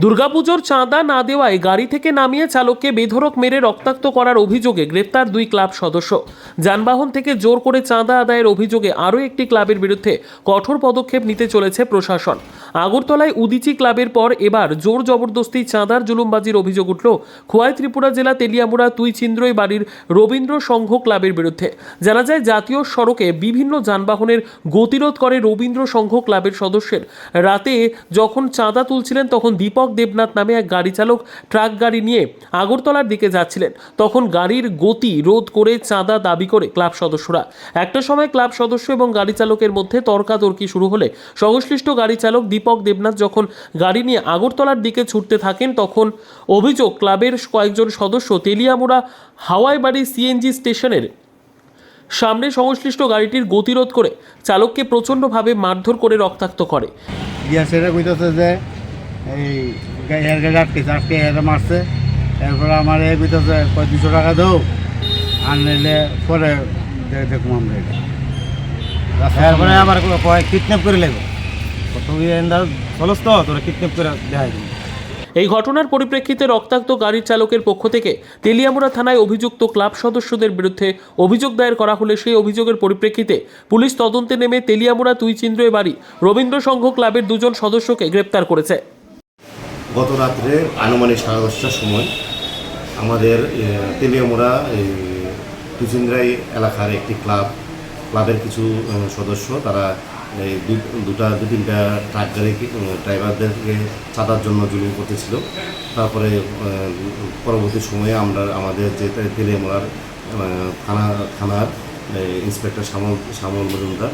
দুর্গাপুজোর চাঁদা না দেওয়ায় গাড়ি থেকে নামিয়ে চালককে বেধড়ক মেরে রক্তাক্ত করার অভিযোগে গ্রেপ্তার 2 ক্লাব সদস্য। যানবাহন থেকে জোর করে চাঁদা আদায়ের অভিযোগে আরও একটি ক্লাবের বিরুদ্ধে কঠোর পদক্ষেপ নিতে চলেছে প্রশাসন। আগরতলায় উদিচি ক্লাবের পর এবার জোর জবরদস্তি চাঁদার জুলুমবাজির অভিযোগ উঠল খোয়াই ত্রিপুরা জেলা তেলিয়ামুড়া তুইচিন্দ্রই বাড়ির রবীন্দ্র সংঘ ক্লাবের বিরুদ্ধে। জানা যায়, জাতীয় সড়কে বিভিন্ন যানবাহনের গতিরোধ করে রবীন্দ্র সংঘ ক্লাবের সদস্যের রাতে যখন চাঁদা তুলছিলেন তখন দীপক দেবনাথ নামে এক গাড়ি চালক ট্রাক গাড়ি নিয়ে আগরতলার দিকে যাচ্ছিলেন। তখন গাড়ির গতি রোধ করে চাঁদা দাবি করে ক্লাব সদস্যরা। একটা সময় ক্লাব সদস্য এবং গাড়ি চালকের মধ্যে তর্কাতর্কি শুরু হলে সংশ্লিষ্ট গাড়ি চালক দীপক দেবনাথ যখন গাড়ি নিয়ে আগরতলার দিকে ছুটতে থাকেন তখন অভিযোগ ক্লাবের কয়েকজন সদস্য তেলিয়ামুড়া হাওয়াইবাড়ি সিএনজি স্টেশনের সামনে সংশ্লিষ্ট গাড়িটির গতিরোধ করে চালককে প্রচণ্ডভাবে মারধর করে রক্তাক্ত করে। যে এই এর গাড়ি আটকে এর মারছে, এরপরে আমার এই কইতেছে 200 টাকা দাও, আর নিলে পরে দেখুন আমরা এটা। তারপরে আবার কিডন্যাপ করে লাগবে, প্রথমে চলস তো তোরা কিডন্যাপ করে দেখাই দিবি। এই ঘটনার পরিপ্রেক্ষিতে রক্তাক্ত গাড়ির চালকের পক্ষ থেকে তেলিয়ামুড়া থানায় অভিযুক্ত ক্লাব সদস্যদের বিরুদ্ধে অভিযোগ দায়ের করা হলে সেই অভিযোগের পরিপ্রেক্ষিতে পুলিশ তদন্তে নেমে তেলিয়ামুড়া তুইচিন্দ্রই বাড়ি রবীন্দ্র সংঘ ক্লাবের 2 জন সদস্যকে গ্রেপ্তার করেছে। গত রাত্রে আনুমানিক 10:30টার সময় আমাদের তেলিয়ামুড়া তুইচিন্দ্রই এলাকার একটি ক্লাবের কিছু সদস্য তারা দু-তিনটা ট্রাক গাড়ি ড্রাইভারদেরকে চাঁদার জন্য জুলুম করতেছিল। তারপরে পরবর্তী সময়ে আমাদের যে তেলিয়ামুড়ার থানার ইন্সপেক্টর শ্যামল মজুমদার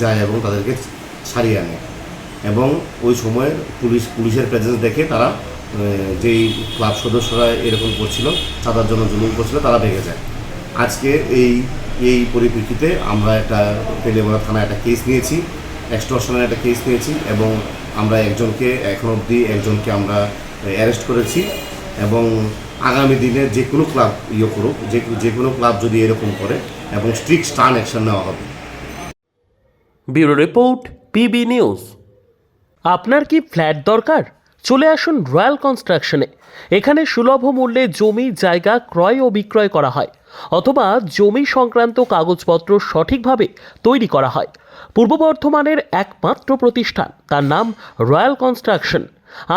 যায় এবং তাদেরকে ছাড়িয়ে আনে, এবং ওই সময় পুলিশের প্রেজেন্স দেখে তারা যেই ক্লাব সদস্যরা এরকম করছিল, চাঁদার জন্য জুলুম করছিল, তারা ভেঙে যায়। আজকে এই পরিপ্রেক্ষিতে আমরা একটা তেলিয়ামুড়া থানায় একটা কেস নিয়েছি, এক্সটর্শনের একটা কেস নিয়েছি, এবং আমরা এখন অবধি একজনকে আমরা অ্যারেস্ট করেছি, এবং আগামী দিনে যে কোনো ক্লাব করুক, যে কোনো ক্লাব যদি এরকম করে এবং স্ট্রিক্ট স্টার্ন অ্যাকশন নেওয়া হবে। Bureau report, PB news. আপনার কি ফ্ল্যাট দরকার? চলে আসুন রয়্যাল কনস্ট্রাকশনে। এখানে সুলভ মূল্যে জমি জায়গা ক্রয় ও বিক্রয় করা হয়, অথবা জমি সংক্রান্ত কাগজপত্র সঠিকভাবে তৈরি করা হয়। পূর্ব বর্ধমানের একমাত্র প্রতিষ্ঠান, তার নাম রয়্যাল কনস্ট্রাকশন।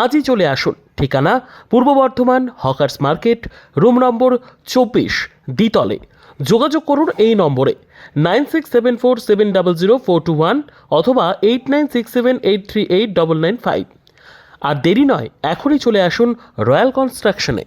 আজই চলে আসুন। ঠিকানা পূর্ব Bardhaman hawkers market, room number 24, দ্বিতলে। যোগাযোগ করুন এই নম্বরে 9674700421 অথবা 8967838995। আর দেরি নয়, এখনই চলে আসুন রয়্যাল কনস্ট্রাকশনে।